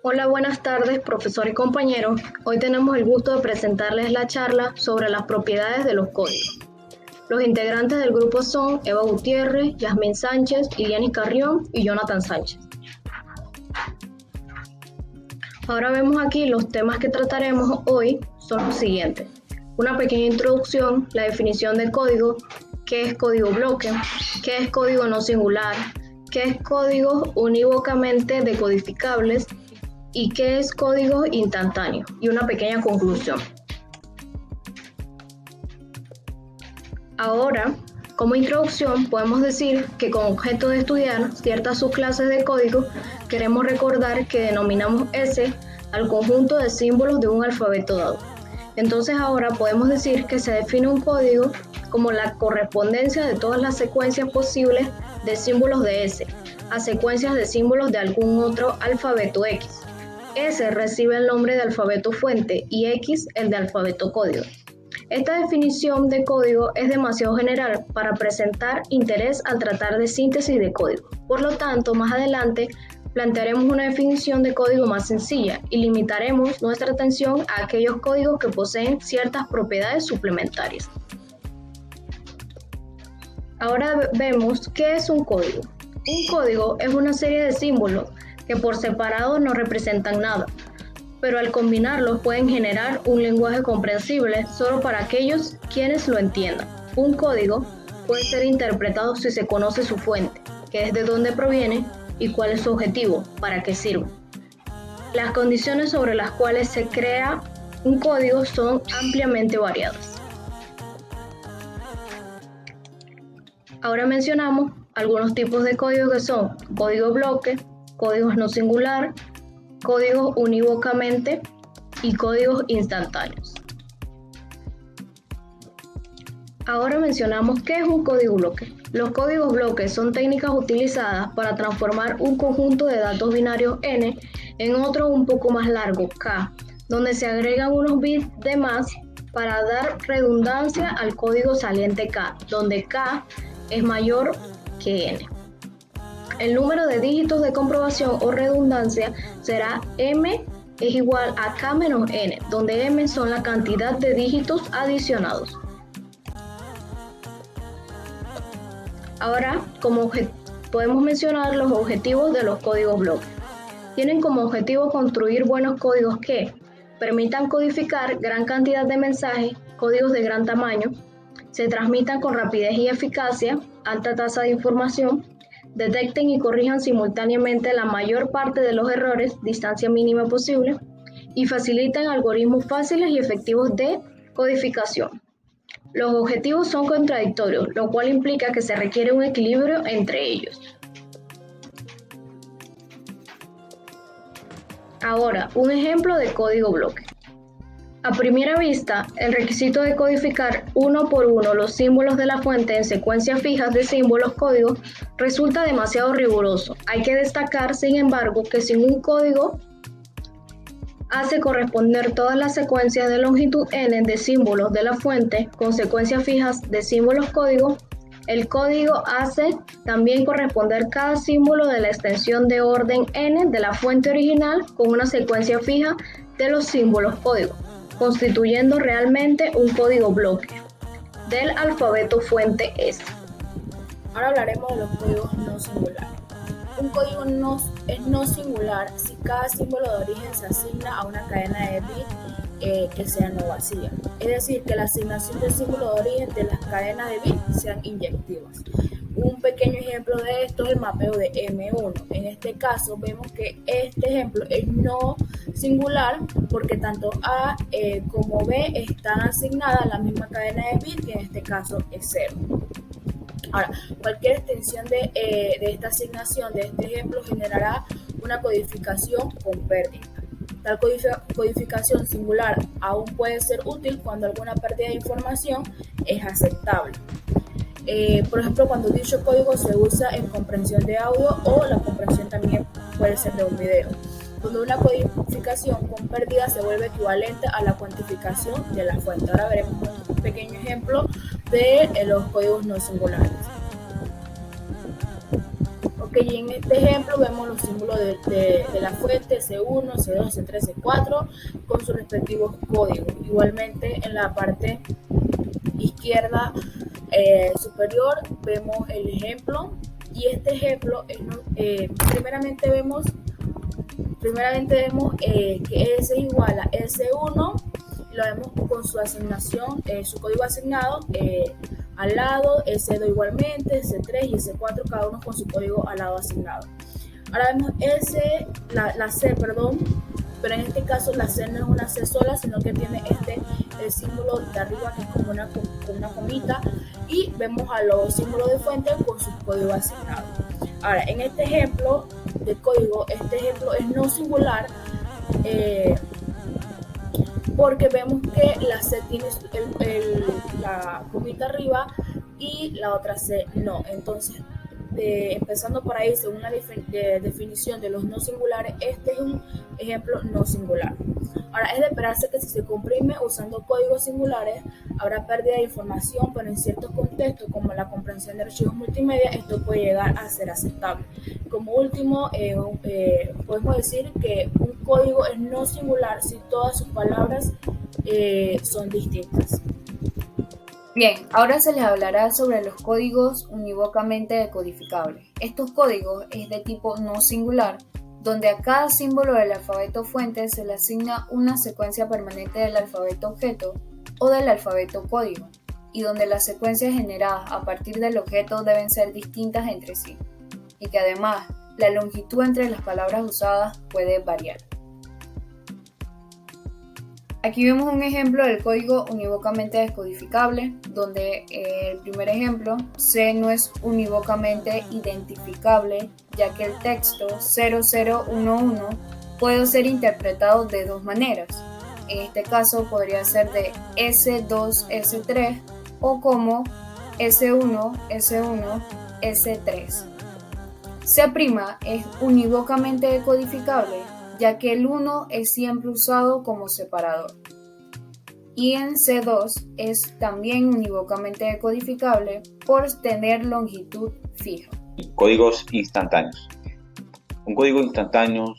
Hola, buenas tardes, profesor y compañeros. Hoy tenemos el gusto de presentarles la charla sobre las propiedades de los códigos. Los integrantes del grupo son Eva Gutiérrez, Yasmín Sánchez, Ilianis Carrión y Jonathan Sánchez. Ahora vemos aquí los temas que trataremos hoy son los siguientes. Una pequeña introducción, la definición de código, qué es código bloque, qué es código no singular, qué es códigos unívocamente decodificables y qué es código instantáneo, y una pequeña conclusión. Ahora, como introducción, podemos decir que con objeto de estudiar ciertas subclases de código, queremos recordar que denominamos S al conjunto de símbolos de un alfabeto dado. Entonces ahora podemos decir que se define un código como la correspondencia de todas las secuencias posibles de símbolos de S a secuencias de símbolos de algún otro alfabeto X. S recibe el nombre de alfabeto fuente y X el de alfabeto código. Esta definición de código es demasiado general para presentar interés al tratar de síntesis de código. Por lo tanto, más adelante plantearemos una definición de código más sencilla y limitaremos nuestra atención a aquellos códigos que poseen ciertas propiedades suplementarias. Ahora vemos qué es un código. Un código es una serie de símbolos que por separado no representan nada, pero al combinarlos pueden generar un lenguaje comprensible solo para aquellos quienes lo entiendan. Un código puede ser interpretado si se conoce su fuente, que es de dónde proviene y cuál es su objetivo, para qué sirve. Las condiciones sobre las cuales se crea un código son ampliamente variadas. Ahora mencionamos algunos tipos de códigos que son código bloque, códigos no singular, códigos unívocamente y códigos instantáneos. Ahora mencionamos qué es un código bloque. Los códigos bloques son técnicas utilizadas para transformar un conjunto de datos binarios n en otro un poco más largo, k, donde se agregan unos bits de más para dar redundancia al código saliente k, donde k es mayor que n. El número de dígitos de comprobación o redundancia será m es igual a k menos n, donde m son la cantidad de dígitos adicionados. Ahora, podemos mencionar los objetivos de los códigos bloques. Tienen como objetivo construir buenos códigos que permitan codificar gran cantidad de mensajes, códigos de gran tamaño, se transmitan con rapidez y eficacia, alta tasa de información, detecten y corrijan simultáneamente la mayor parte de los errores, distancia mínima posible, y faciliten algoritmos fáciles y efectivos de codificación. Los objetivos son contradictorios, lo cual implica que se requiere un equilibrio entre ellos. Ahora, un ejemplo de código bloque. A primera vista, el requisito de codificar uno por uno los símbolos de la fuente en secuencias fijas de símbolos códigos resulta demasiado riguroso. Hay que destacar, sin embargo, que si un código hace corresponder todas las secuencias de longitud n de símbolos de la fuente con secuencias fijas de símbolos códigos, el código hace también corresponder cada símbolo de la extensión de orden n de la fuente original con una secuencia fija de los símbolos códigos, constituyendo realmente un código bloque del alfabeto fuente S. Ahora hablaremos de los códigos no singulares. Un código es no singular si cada símbolo de origen se asigna a una cadena de bits que sea no vacía. Es decir, que la asignación del símbolo de origen de las cadenas de bits sean inyectivas. Un pequeño ejemplo de esto es el mapeo de M1. En este caso vemos que este ejemplo es no singular porque tanto A como B están asignadas a la misma cadena de bits, que en este caso es 0. Ahora, cualquier extensión de esta asignación de este ejemplo generará una codificación con pérdida. Tal codificación singular aún puede ser útil cuando alguna pérdida de información es aceptable. Por ejemplo, cuando dicho código se usa en comprensión de audio o la comprensión también puede ser de un video, donde una codificación con pérdida se vuelve equivalente a la cuantificación de la fuente. Ahora veremos un pequeño ejemplo de los códigos no singulares. Ok, y en este ejemplo vemos los símbolos de la fuente C1, C2, C3, C4 con sus respectivos códigos. Igualmente en la parte izquierda superior vemos el ejemplo, y este ejemplo primeramente vemos que S es igual a S1, lo vemos con su asignación, su código asignado al lado, S2 igualmente, S3 y S4 cada uno con su código al lado asignado. Ahora vemos la C, pero en este caso la C no es una C sola, sino que tiene el símbolo de arriba, que es como una comita, y vemos a los símbolos de fuente con su código asignado. Ahora, en este ejemplo de código, este ejemplo es no singular, porque vemos que la C tiene la comita arriba y la otra C no. Entonces, empezando por ahí, según la definición de los no singulares, este es un ejemplo no singular. Ahora, es de esperarse que si se comprime usando códigos singulares, habrá pérdida de información, pero en ciertos contextos, como la comprensión de archivos multimedia, esto puede llegar a ser aceptable. Como último, podemos decir que un código es no singular si todas sus palabras son distintas. Bien, ahora se les hablará sobre los códigos unívocamente decodificables. Estos códigos es de tipo no singular, donde a cada símbolo del alfabeto fuente se le asigna una secuencia permanente del alfabeto objeto o del alfabeto código, y donde las secuencias generadas a partir del objeto deben ser distintas entre sí, y que además la longitud entre las palabras usadas puede variar. Aquí vemos un ejemplo del código unívocamente descodificable, donde el primer ejemplo, C no es unívocamente identificable, ya que el texto 0011 puede ser interpretado de dos maneras. En este caso podría ser de S2, S3 o como S1, S1, S3. C' es unívocamente decodificable, ya que el 1 es siempre usado como separador. Y en C2 es también unívocamente decodificable por tener longitud fija. Códigos instantáneos. Un código instantáneo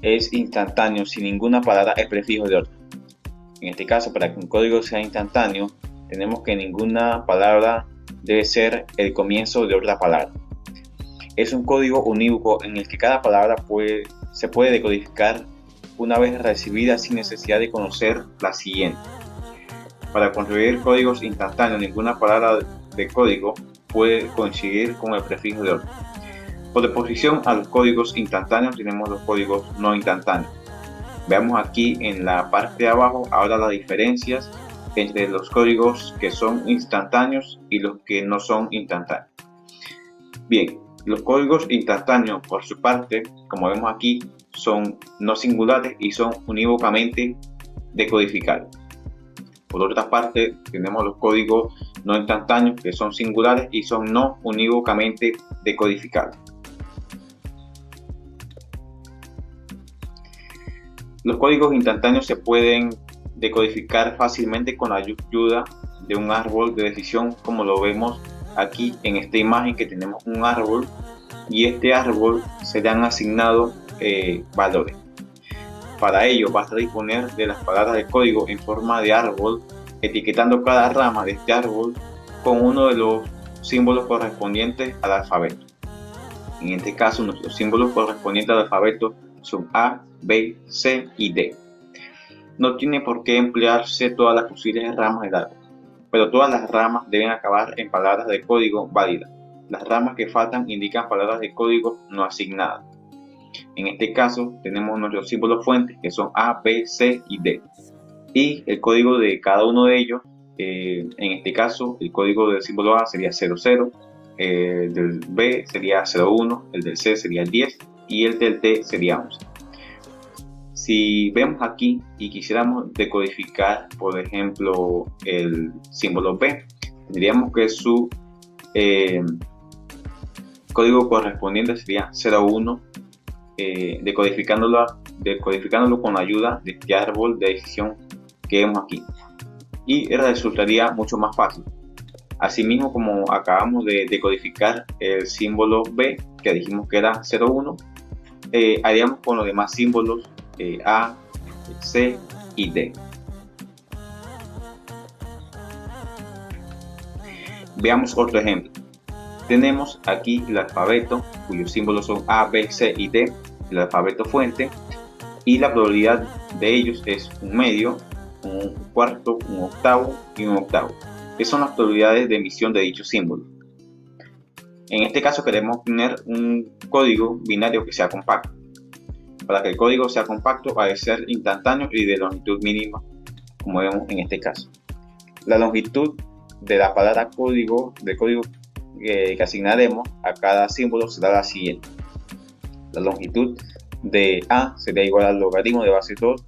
es instantáneo si ninguna palabra es prefijo de otra. En este caso, para que un código sea instantáneo, tenemos que ninguna palabra debe ser el comienzo de otra palabra. Es un código unívoco en el que cada palabra se puede decodificar una vez recibida sin necesidad de conocer la siguiente. Para construir códigos instantáneos, ninguna palabra de código puede coincidir con el prefijo de otra. Por oposición a los códigos instantáneos tenemos los códigos no instantáneos. Veamos aquí en la parte de abajo ahora las diferencias entre los códigos que son instantáneos y los que no son instantáneos. Bien, los códigos instantáneos, por su parte, como vemos aquí, son no singulares y son unívocamente decodificables. Por otra parte, tenemos los códigos no instantáneos, que son singulares y son no unívocamente decodificables. Los códigos instantáneos se pueden decodificar fácilmente con la ayuda de un árbol de decisión, como lo vemos aquí en esta imagen, que tenemos un árbol y este árbol se le han asignado valores. Para ello basta disponer de las palabras de código en forma de árbol, etiquetando cada rama de este árbol con uno de los símbolos correspondientes al alfabeto. En este caso, nuestros símbolos correspondientes al alfabeto son A, B, C y D. No tiene por qué emplearse todas las posibles ramas del árbol, pero todas las ramas deben acabar en palabras de código válidas. Las ramas que faltan indican palabras de código no asignadas. En este caso tenemos nuestros símbolos fuentes, que son A, B, C y D, y el código de cada uno de ellos. En este caso el código del símbolo A sería 00, el del B sería 01, el del C sería 10 y el del D sería 11. Si vemos aquí y quisiéramos decodificar, por ejemplo, el símbolo B, tendríamos que su código correspondiente sería 01, decodificándolo con la ayuda de este árbol de decisión que vemos aquí, y resultaría mucho más fácil. Asimismo, como acabamos de decodificar el símbolo B, que dijimos que era 0, 1, haríamos con los demás símbolos A, C y D. Veamos otro ejemplo. Tenemos aquí el alfabeto, cuyos símbolos son A, B, C y D, el alfabeto fuente, y la probabilidad de ellos es un medio, un cuarto, un octavo y un octavo. Estas son las probabilidades de emisión de dichos símbolos. En este caso queremos tener un código binario que sea compacto. Para que el código sea compacto, ha de ser instantáneo y de longitud mínima, como vemos en este caso. La longitud de la palabra código, que asignaremos a cada símbolo será la siguiente. La longitud de A sería igual al logaritmo de base 2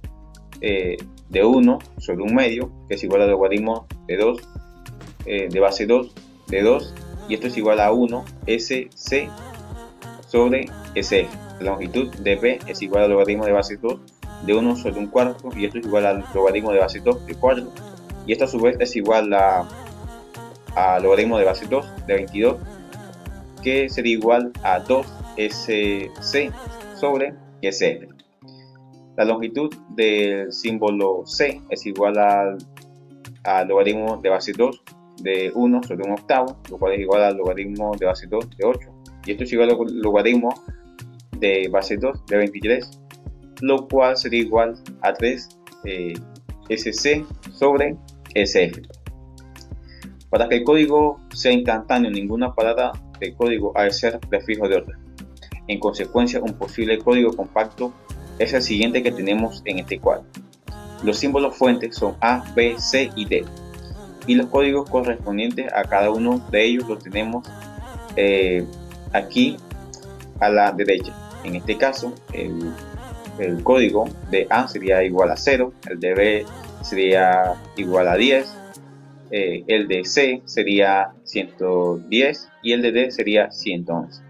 de 1 sobre un medio, que es igual al logaritmo de 2 de base 2 de 2, y esto es igual a 1 SC sobre SF. La longitud de B es igual al logaritmo de base 2 de 1 sobre un cuarto, y esto es igual al logaritmo de base 2 de 4, y esto a su vez es igual a logaritmo de base 2 de 22, que sería igual a 2 SC sobre SF. La longitud del símbolo C es igual al logaritmo de base 2 de 1 sobre un octavo, lo cual es igual al logaritmo de base 2 de 8, y esto es igual al logaritmo de base 2 de 23, lo cual sería igual a 3 SC sobre SF. Para que el código sea instantáneo, ninguna palabra de código ha de ser prefijo de orden. En consecuencia, un posible código compacto es el siguiente que tenemos en este cuadro. Los símbolos fuentes son A, B, C y D, y los códigos correspondientes a cada uno de ellos los tenemos aquí a la derecha. En este caso, el código de A sería igual a 0, el de B sería igual a 10, el de C sería 110 y el de D sería 111.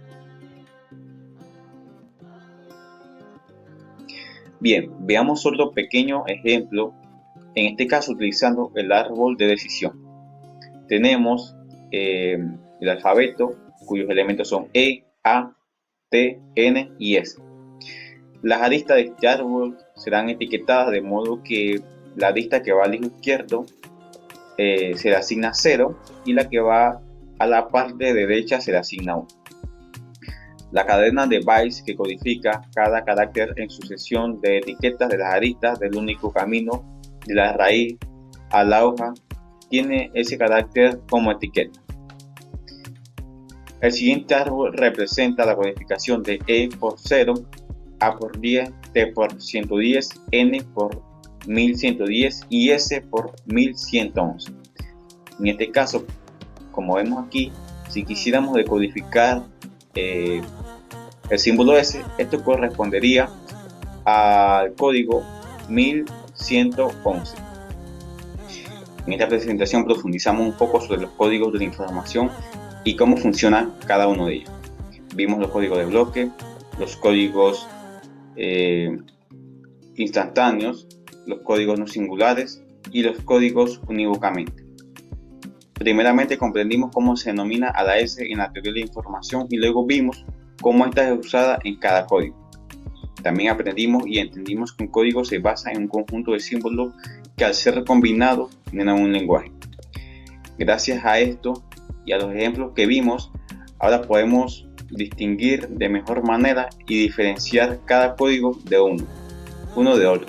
Bien, veamos otro pequeño ejemplo, en este caso utilizando el árbol de decisión. Tenemos el alfabeto, cuyos elementos son E, A, T, N y S. Las aristas de este árbol serán etiquetadas de modo que la arista que va al lado izquierdo se le asigna 0 y la que va a la parte derecha se le asigna 1. La cadena de bytes que codifica cada carácter en sucesión de etiquetas de las aristas del único camino de la raíz a la hoja tiene ese carácter como etiqueta. El siguiente árbol representa la codificación de E por 0, A por 10, T por 110, N por 1110 y S por 1111. En este caso, como vemos aquí, si quisiéramos decodificar el símbolo S, esto correspondería al código 1111. En esta presentación profundizamos un poco sobre los códigos de la información y cómo funciona cada uno de ellos. Vimos los códigos de bloque, los códigos instantáneos, los códigos no singulares y los códigos unívocamente. Primeramente comprendimos cómo se denomina a la S en la teoría de la información y luego vimos cómo esta es usada en cada código. También aprendimos y entendimos que un código se basa en un conjunto de símbolos que al ser combinados tienen un lenguaje. Gracias a esto y a los ejemplos que vimos, ahora podemos distinguir de mejor manera y diferenciar cada código de uno de otro.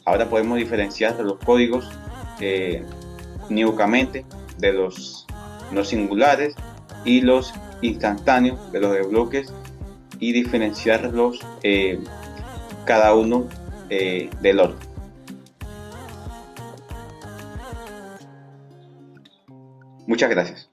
Ahora podemos diferenciar los códigos unívocamente de los no singulares y los instantáneos de los de bloques y diferenciarlos cada uno del otro. Muchas gracias.